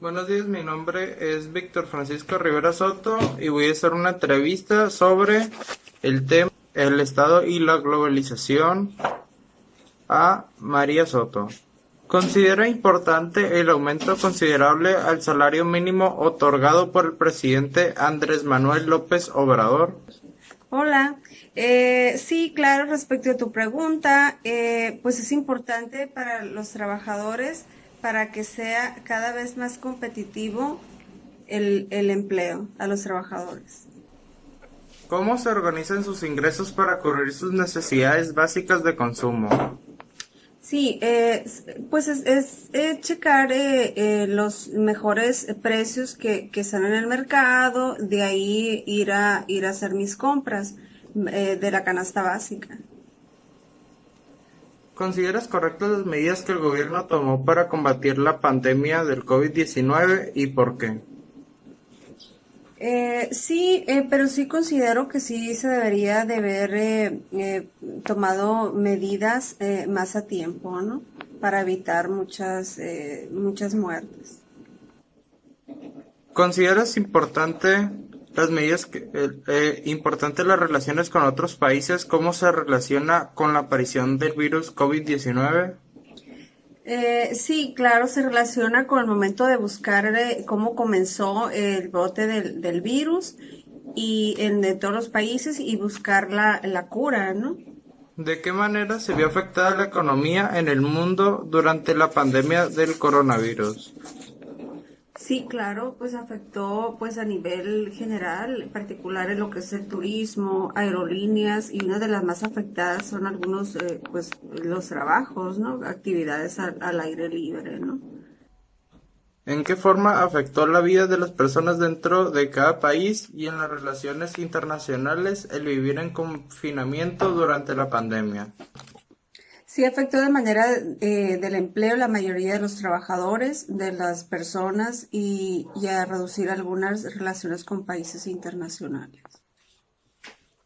Buenos días, mi nombre es Víctor Francisco Rivera Soto y voy a hacer una entrevista sobre el tema el Estado y la globalización a María Soto. ¿Considera importante el aumento considerable al salario mínimo otorgado por el presidente Andrés Manuel López Obrador? Hola, sí, claro, respecto a tu pregunta, pues es importante para los trabajadores para que sea cada vez más competitivo el empleo a los trabajadores. ¿Cómo se organizan sus ingresos para cubrir sus necesidades básicas de consumo? Sí, pues es checar los mejores precios que están en el mercado, de ahí ir a hacer mis compras de la canasta básica. ¿Consideras correctas las medidas que el gobierno tomó para combatir la pandemia del COVID-19 y por qué? Sí, pero sí considero que sí se debería de haber tomado medidas más a tiempo, ¿no? Para evitar muchas muertes. ¿Consideras importante las relaciones con otros países? ¿Cómo se relaciona con la aparición del virus COVID-19? Sí, claro, se relaciona con el momento de buscar cómo comenzó el brote del virus y de todos los países y buscar la cura, ¿no? ¿De qué manera se vio afectada la economía en el mundo durante la pandemia del coronavirus? Sí, claro, pues afectó pues a nivel general, en particular en lo que es el turismo, aerolíneas y una de las más afectadas son algunos pues los trabajos, ¿no? Actividades al aire libre, ¿no? ¿En qué forma afectó la vida de las personas dentro de cada país y en las relaciones internacionales el vivir en confinamiento durante la pandemia? Sí afectó de manera del empleo la mayoría de los trabajadores, de las personas y a reducir algunas relaciones con países internacionales.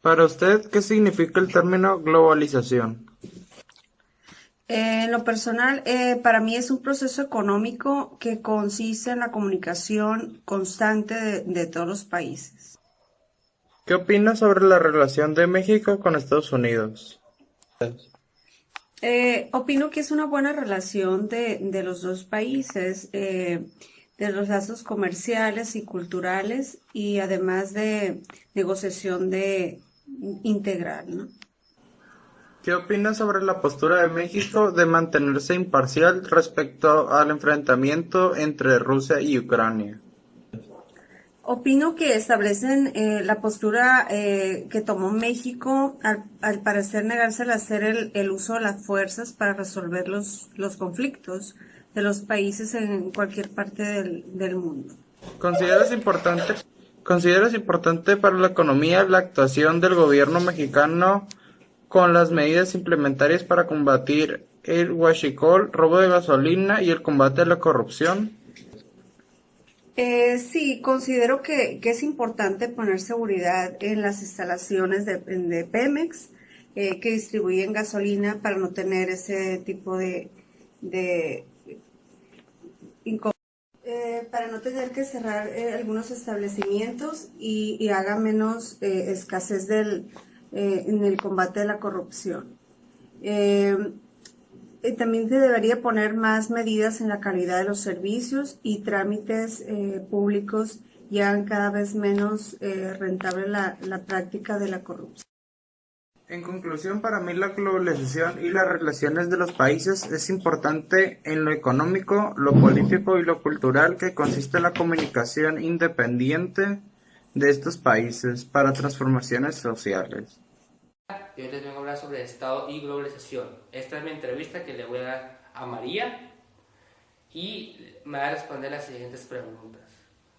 Para usted, ¿qué significa el término globalización? En lo personal, para mí es un proceso económico que consiste en la comunicación constante de todos los países. ¿Qué opina sobre la relación de México con Estados Unidos? Opino que es una buena relación de los dos países, de los lazos comerciales y culturales y además de negociación integral, ¿no? ¿Qué opina sobre la postura de México de mantenerse imparcial respecto al enfrentamiento entre Rusia y Ucrania? Opino que establecen la postura que tomó México al parecer negarse a hacer el uso de las fuerzas para resolver los conflictos de los países en cualquier parte del mundo. ¿Consideras importante, ¿Consideras importante para la economía la actuación del gobierno mexicano con las medidas implementarias para combatir el huachicol, robo de gasolina y el combate a la corrupción? Sí, considero que es importante poner seguridad en las instalaciones de Pemex que distribuyen gasolina para no tener ese tipo de para no tener que cerrar algunos establecimientos y haga menos escasez en el combate de la corrupción. Eh, También se debería poner más medidas en la calidad de los servicios y trámites públicos y hagan cada vez menos rentable la práctica de la corrupción. En conclusión, para mí la globalización y las relaciones de los países es importante en lo económico, lo político y lo cultural que consiste en la comunicación independiente de estos países para transformaciones sociales. Y hoy les vengo a hablar sobre Estado y globalización. Esta es mi entrevista que le voy a dar a María y me va a responder las siguientes preguntas.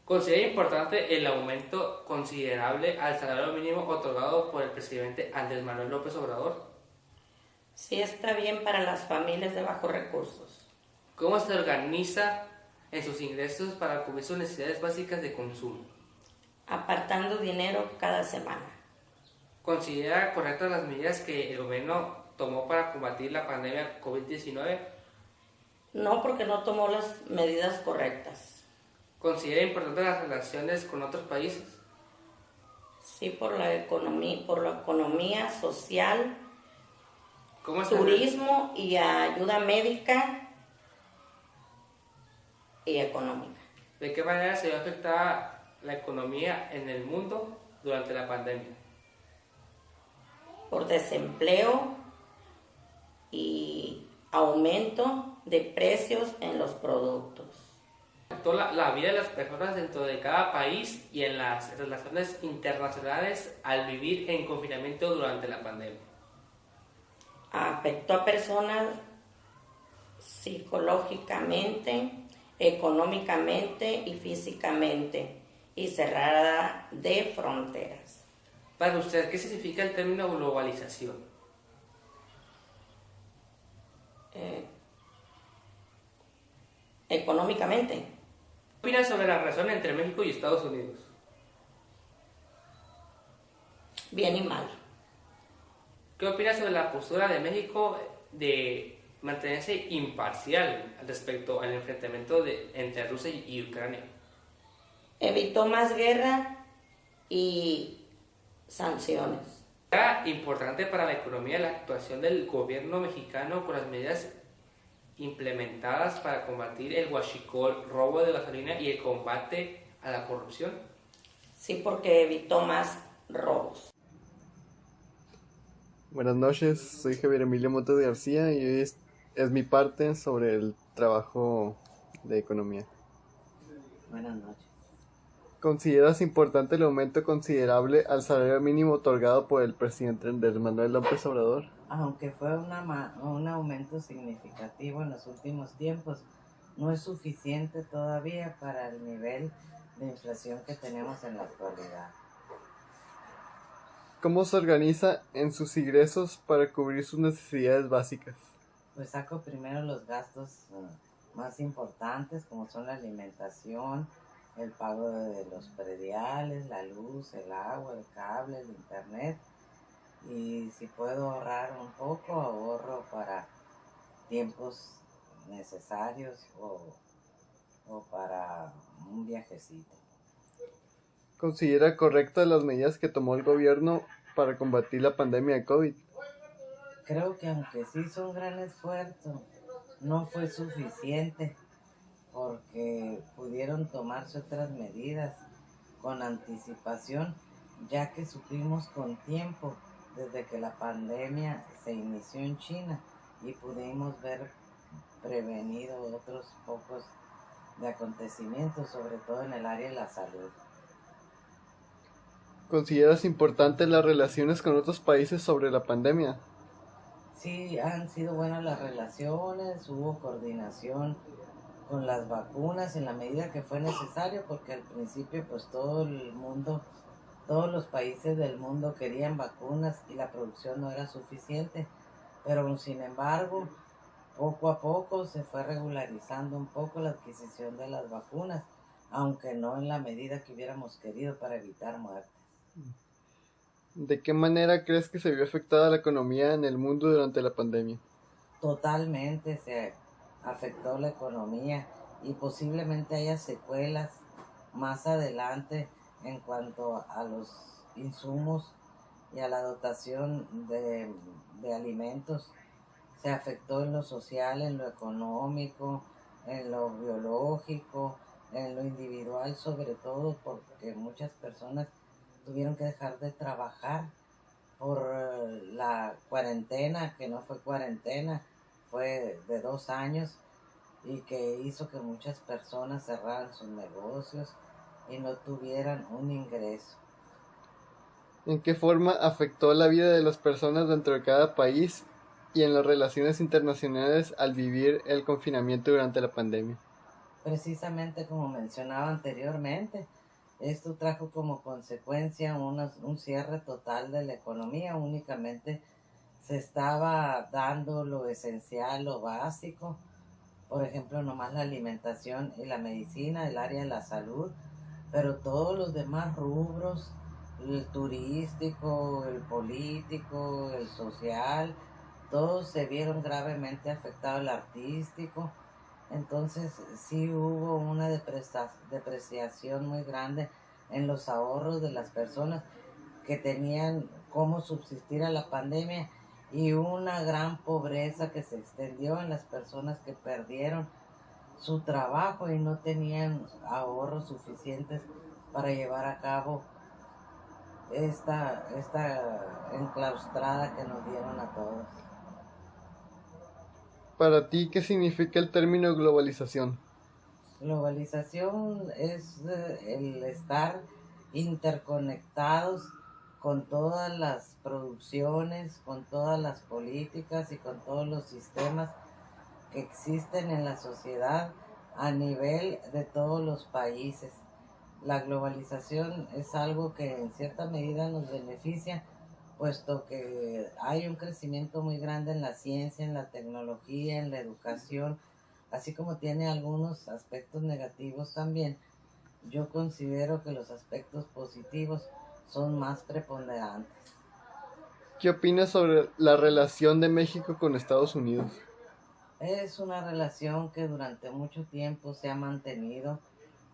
¿Considera importante el aumento considerable al salario mínimo otorgado por el presidente Andrés Manuel López Obrador? Sí está bien para las familias de bajos recursos, ¿Cómo se organiza en sus ingresos para cubrir sus necesidades básicas de consumo? apartando dinero cada semana. ¿Considera correctas las medidas que el gobierno tomó para combatir la pandemia COVID-19? No porque no tomó las medidas correctas. ¿Considera importante las relaciones con otros países? Sí, por la economía social, ¿Cómo es turismo y ayuda médica y económica. ¿De qué manera se vio afectada la economía en el mundo durante la pandemia? Por desempleo y aumento de precios en los productos. Afectó la vida de las personas dentro de cada país y en las relaciones internacionales al vivir en confinamiento durante la pandemia. Afectó a personas psicológicamente, económicamente y físicamente, y cerrada de fronteras. Para usted, ¿qué significa el término globalización? Económicamente, ¿Qué opina sobre la relación entre México y Estados Unidos? bien y mal. ¿Qué opina sobre la postura de México de mantenerse imparcial respecto al enfrentamiento entre Rusia y Ucrania? Evitó más guerra y sanciones. ¿Era importante para la economía la actuación del gobierno mexicano con las medidas implementadas para combatir el huachicol, robo de gasolina y el combate a la corrupción? Sí, porque evitó más robos. Buenas noches, soy Javier Emilio Montes García y hoy es mi parte sobre el trabajo de economía. Buenas noches. ¿Consideras importante el aumento considerable al salario mínimo otorgado por el presidente Andrés Manuel López Obrador? Aunque fue un aumento significativo en los últimos tiempos, no es suficiente todavía para el nivel de inflación que tenemos en la actualidad. ¿Cómo se organiza en sus ingresos para cubrir sus necesidades básicas? Pues saco primero los gastos más importantes, como son la alimentación, el pago de los prediales, la luz, el agua, el cable, el internet. Y si puedo ahorrar un poco, ahorro para tiempos necesarios o para un viajecito. ¿Considera correctas las medidas que tomó el gobierno para combatir la pandemia de COVID? Creo que aunque sí hizo un gran esfuerzo, no fue suficiente porque pudieron tomarse otras medidas con anticipación, ya que supimos con tiempo desde que la pandemia se inició en China y pudimos ver prevenido otros pocos de acontecimientos, sobre todo en el área de la salud. ¿Consideras importantes las relaciones con otros países sobre la pandemia? Sí, han sido buenas las relaciones, hubo coordinación con las vacunas en la medida que fue necesario, porque al principio pues todo el mundo, todos los países del mundo querían vacunas y la producción no era suficiente, pero sin embargo poco a poco se fue regularizando un poco la adquisición de las vacunas, aunque no en la medida que hubiéramos querido para evitar muertes. ¿De qué manera crees que se vio afectada la economía en el mundo durante la pandemia? Totalmente se afectó la economía y posiblemente haya secuelas más adelante en cuanto a los insumos y a la dotación de alimentos. Se afectó en lo social, en lo económico, en lo biológico, en lo individual sobre todo, porque muchas personas tuvieron que dejar de trabajar por la cuarentena, que no fue cuarentena, fue de 2 años y que hizo que muchas personas cerraran sus negocios y no tuvieran un ingreso. ¿En qué forma afectó la vida de las personas dentro de cada país y en las relaciones internacionales al vivir el confinamiento durante la pandemia? Precisamente como mencionaba anteriormente, esto trajo como consecuencia un cierre total de la economía. Únicamente se estaba dando lo esencial, lo básico, por ejemplo, nomás la alimentación y la medicina, el área de la salud, pero todos los demás rubros, el turístico, el político, el social, todos se vieron gravemente afectados, el artístico, Entonces sí hubo una depreciación muy grande en los ahorros de las personas que tenían cómo subsistir a la pandemia y una gran pobreza que se extendió en las personas que perdieron su trabajo y no tenían ahorros suficientes para llevar a cabo esta enclaustrada que nos dieron a todos. Para ti, ¿qué significa el término globalización? Globalización es el estar interconectados con todas las producciones, con todas las políticas y con todos los sistemas que existen en la sociedad a nivel de todos los países. La globalización es algo que en cierta medida nos beneficia, puesto que hay un crecimiento muy grande en la ciencia, en la tecnología, en la educación, así como tiene algunos aspectos negativos también. Yo considero que los aspectos positivos son más preponderantes. ¿Qué opinas sobre la relación de México con Estados Unidos? Es una relación que durante mucho tiempo se ha mantenido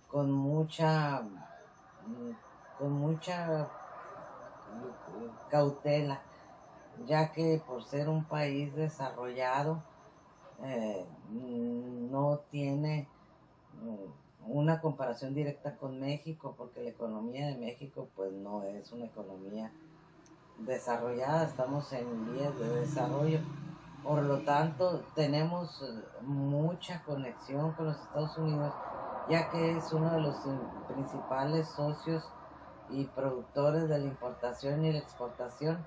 con mucha, con mucha cautela, ya que por ser un país desarrollado no tiene una comparación directa con México, porque la economía de México pues no es una economía desarrollada, estamos en vías de desarrollo. Por lo tanto, tenemos mucha conexión con los Estados Unidos, ya que es uno de los principales socios y productores de la importación y la exportación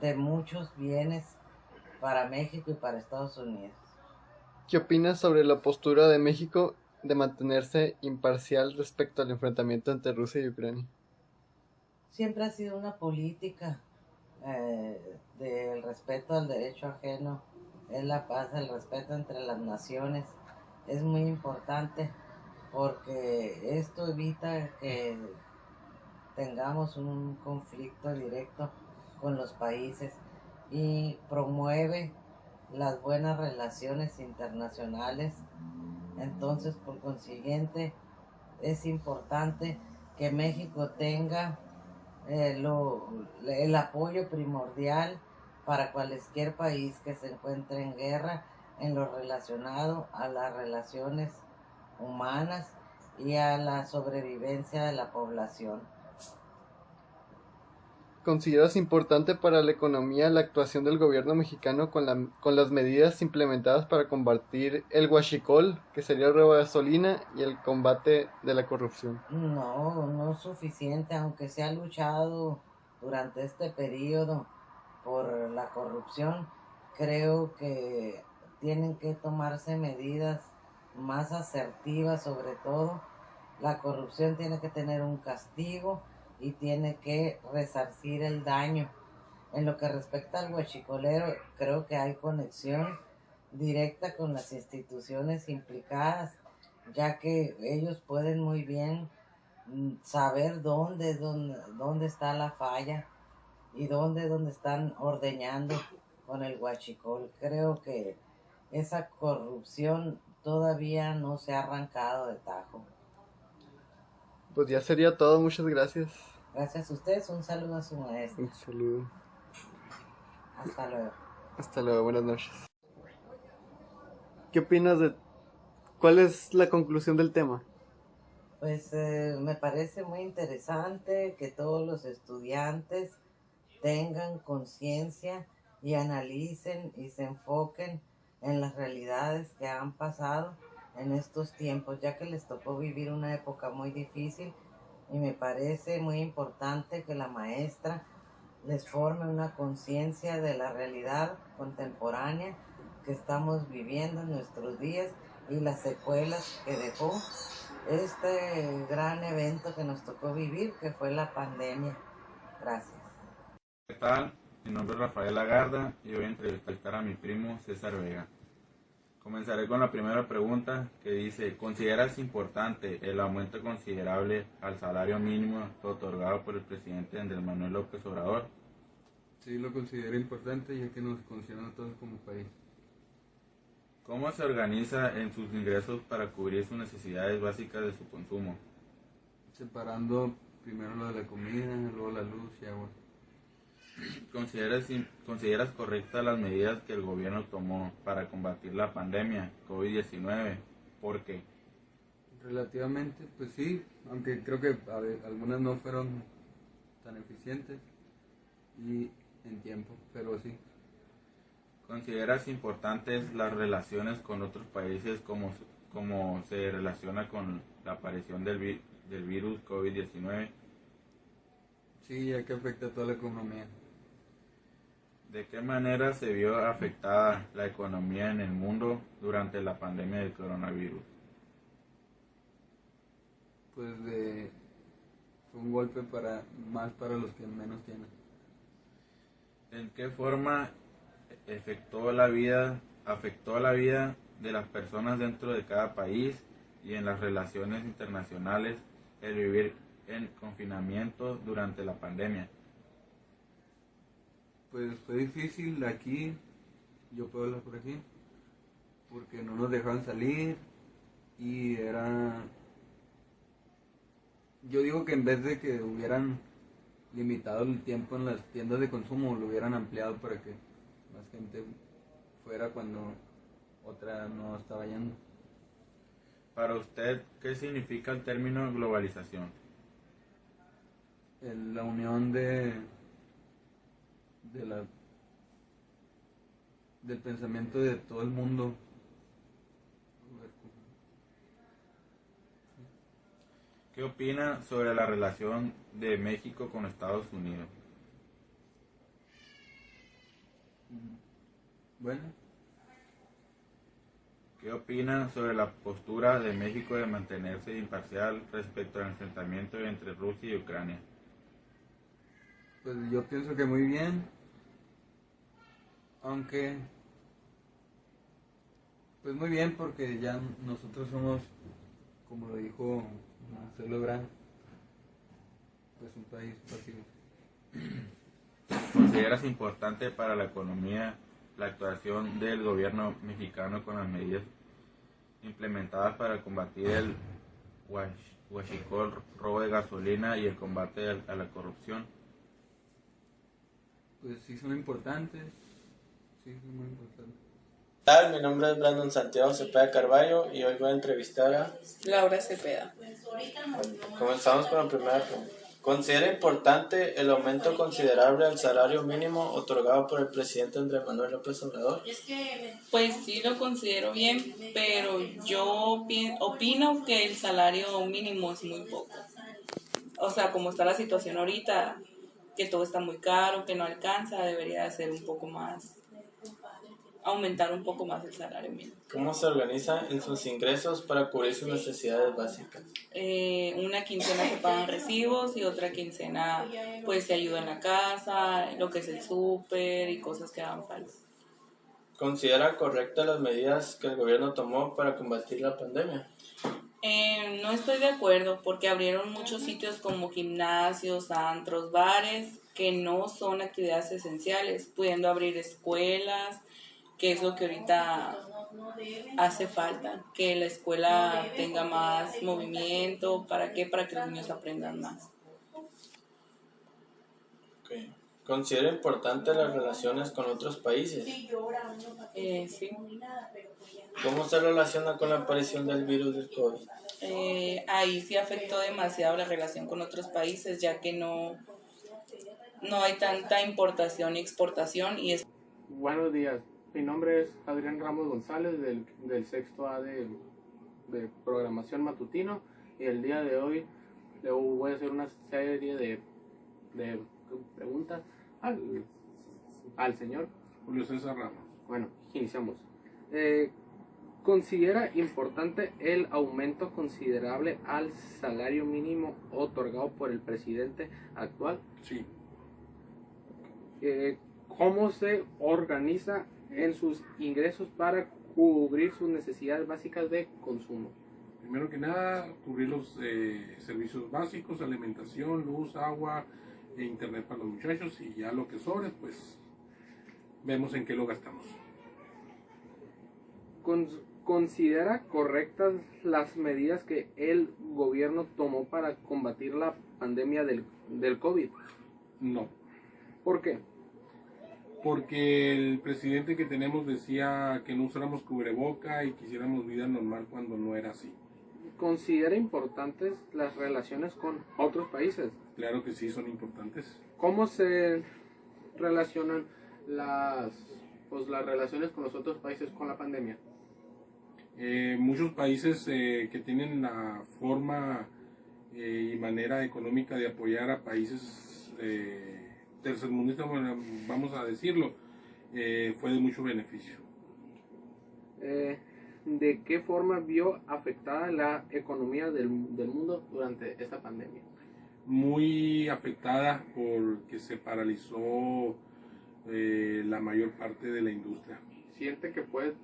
de muchos bienes para México y para Estados Unidos. ¿Qué opinas sobre la postura de México de mantenerse imparcial respecto al enfrentamiento entre Rusia y Ucrania? Siempre ha sido una política del respeto al derecho ajeno, es la paz, el respeto entre las naciones. Es muy importante porque esto evita que tengamos un conflicto directo con los países y promueve las buenas relaciones internacionales. Entonces, por consiguiente, es importante que México tenga el apoyo primordial para cualquier país que se encuentre en guerra en lo relacionado a las relaciones humanas y a la sobrevivencia de la población. ¿Consideras importante para la economía la actuación del gobierno mexicano con las medidas implementadas para combatir el huachicol, que sería el robo de gasolina, y el combate de la corrupción? No, no es suficiente, aunque se ha luchado durante este periodo por la corrupción. Creo que tienen que tomarse medidas más asertivas, sobre todo. La corrupción tiene que tener un castigo y tiene que resarcir el daño. En lo que respecta al huachicolero, creo que hay conexión directa con las instituciones implicadas, ya que ellos pueden muy bien saber dónde está la falla y dónde están ordeñando con el huachicol. Creo que esa corrupción todavía no se ha arrancado de tajo. Pues ya sería todo, muchas gracias. Gracias a ustedes, un saludo a su maestra. Un saludo. Hasta luego. Hasta luego, buenas noches. ¿Qué opinas de cuál es la conclusión del tema? Pues me parece muy interesante que todos los estudiantes tengan conciencia y analicen y se enfoquen en las realidades que han pasado en estos tiempos, ya que les tocó vivir una época muy difícil y me parece muy importante que la maestra les forme una conciencia de la realidad contemporánea que estamos viviendo en nuestros días y las secuelas que dejó este gran evento que nos tocó vivir, que fue la pandemia. Gracias. ¿Qué tal? Mi nombre es Rafael Lagarda y voy a entrevistar a mi primo César Vega. Comenzaré con la primera pregunta que dice: ¿consideras importante el aumento considerable al salario mínimo otorgado por el presidente Andrés Manuel López Obrador? Sí, lo considero importante ya que nos concierne a todos como país. ¿Cómo se organiza en sus ingresos para cubrir sus necesidades básicas de su consumo? Separando primero lo de la comida, luego la luz y agua. ¿Consideras correctas las medidas que el gobierno tomó para combatir la pandemia COVID-19? ¿Por qué? Relativamente, pues sí, aunque creo que algunas no fueron tan eficientes y en tiempo, pero sí. ¿Consideras importantes las relaciones con otros países como se relaciona con la aparición del virus COVID-19? Sí, ya que afecta a toda la economía. ¿De qué manera se vio afectada la economía en el mundo durante la pandemia del coronavirus? Pues fue un golpe más para los que menos tienen. ¿En qué forma afectó la vida de las personas dentro de cada país y en las relaciones internacionales el vivir en confinamiento durante la pandemia? Pues fue difícil aquí, yo puedo hablar por aquí, porque no nos dejaban salir y yo digo que en vez de que hubieran limitado el tiempo en las tiendas de consumo, lo hubieran ampliado para que más gente fuera cuando otra no estaba yendo. Para usted, ¿qué significa el término globalización? La unión del pensamiento de todo el mundo. ¿Qué opina sobre la relación de México con Estados Unidos? Bueno, ¿Qué opina sobre la postura de México de mantenerse imparcial respecto al enfrentamiento entre Rusia y Ucrania? pues yo pienso que muy bien, aunque pues muy bien porque ya nosotros somos, como lo dijo Marcelo Ebrard, pues un país pacífico. ¿Consideras importante para la economía la actuación del gobierno mexicano con las medidas implementadas para combatir el huachicol, robo de gasolina y el combate a la corrupción? Pues sí son importantes, sí son muy importantes. Hola, mi nombre es Brandon Santiago Cepeda Carballo y hoy voy a entrevistar a Laura Cepeda. Comenzamos con la primera pregunta. ¿Considera importante el aumento considerable al salario mínimo otorgado por el presidente Andrés Manuel López Obrador? Pues sí lo considero bien, pero yo opino que el salario mínimo es muy poco. O sea, como está la situación ahorita, que todo está muy caro, que no alcanza, debería de ser un poco más, aumentar un poco más el salario mínimo. ¿Cómo se organiza en sus ingresos para cubrir sus necesidades básicas? Una quincena se pagan recibos y otra quincena pues se ayuda en la casa, lo que es el súper y cosas que hagan falta. ¿Considera correctas las medidas que el gobierno tomó para combatir la pandemia? No estoy de acuerdo porque abrieron muchos sitios como gimnasios, antros, bares que no son actividades esenciales, pudiendo abrir escuelas, que es lo que ahorita hace falta, que la escuela tenga más movimiento. ¿Para qué? Para que los niños aprendan más. Okay. ¿Considera importante las relaciones con otros países? Sí. ¿Cómo se relaciona con la aparición del virus del COVID? Ahí sí afectó demasiado la relación con otros países, ya que no hay tanta importación y exportación. Buenos días, mi nombre es Adrián Ramos González del sexto A de programación matutino y el día de hoy le voy a hacer una serie de preguntas al señor Julio César Ramos. Bueno, iniciamos. ¿Considera importante el aumento considerable al salario mínimo otorgado por el presidente actual? Sí. ¿Cómo se organiza en sus ingresos para cubrir sus necesidades básicas de consumo? Primero que nada, cubrir los servicios básicos, alimentación, luz, agua e internet para los muchachos, y ya lo que sobre, pues vemos en qué lo gastamos. ¿Considera correctas las medidas que el gobierno tomó para combatir la pandemia del COVID? No, ¿Por qué? porque el presidente que tenemos decía que no usáramos cubreboca y quisiéramos vida normal cuando no era así. ¿Considera importantes las relaciones con otros países? Claro que sí, son importantes. ¿Cómo se relacionan las relaciones con los otros países con la pandemia? Muchos países que tienen la forma y manera económica de apoyar a países tercermundistas, bueno, vamos a decirlo, fue de mucho beneficio. ¿De qué forma vio afectada la economía del mundo durante esta pandemia? Muy afectada porque se paralizó la mayor parte de la industria. ¿Siente que puede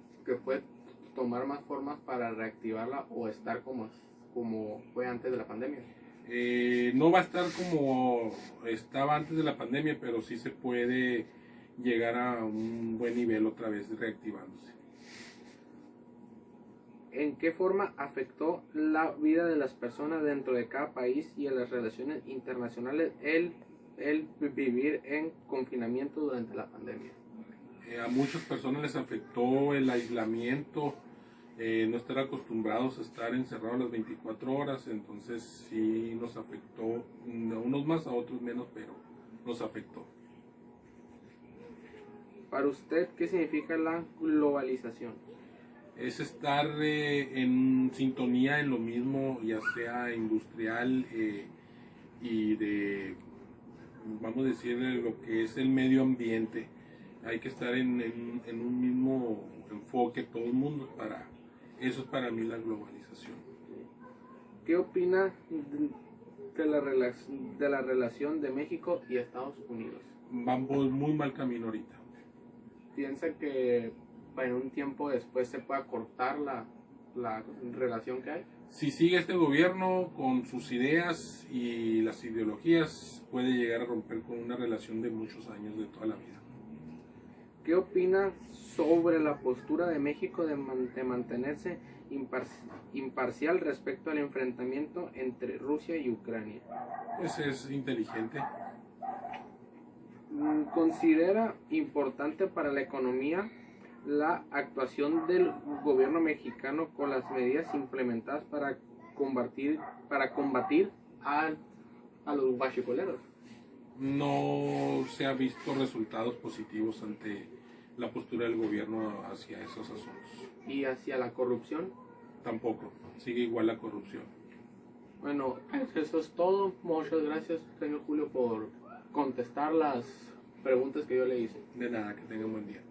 tomar más formas para reactivarla o estar como fue antes de la pandemia? No va a estar como estaba antes de la pandemia, pero sí se puede llegar a un buen nivel otra vez reactivándose. ¿En qué forma afectó la vida de las personas dentro de cada país y en las relaciones internacionales el vivir en confinamiento durante la pandemia? A muchas personas les afectó el aislamiento, no estar acostumbrados a estar encerrados las 24 horas, entonces sí nos afectó, a unos más, a otros menos, pero nos afectó. Para usted, ¿qué significa la globalización? Es estar en sintonía en lo mismo, ya sea industrial y de, vamos a decir, lo que es el medio ambiente. Hay que estar en un mismo enfoque todo el mundo. Eso es para mí la globalización. ¿Qué opina de la relación de México y Estados Unidos? Vamos muy mal camino ahorita. ¿Piensa que en un tiempo después se pueda cortar la relación que hay? Si sigue este gobierno con sus ideas y las ideologías, puede llegar a romper con una relación de muchos años, de toda la vida. ¿Qué opina sobre la postura de México de mantenerse imparcial respecto al enfrentamiento entre Rusia y Ucrania? Pues es inteligente. ¿Considera importante para la economía la actuación del gobierno mexicano con las medidas implementadas para combatir a los huachicoleros? No se ha visto resultados positivos ante la postura del gobierno hacia esos asuntos. ¿Y hacia la corrupción? Tampoco, sigue igual la corrupción. Bueno, eso es todo. Muchas gracias, señor Julio, por contestar las preguntas que yo le hice. De nada, que tenga un buen día.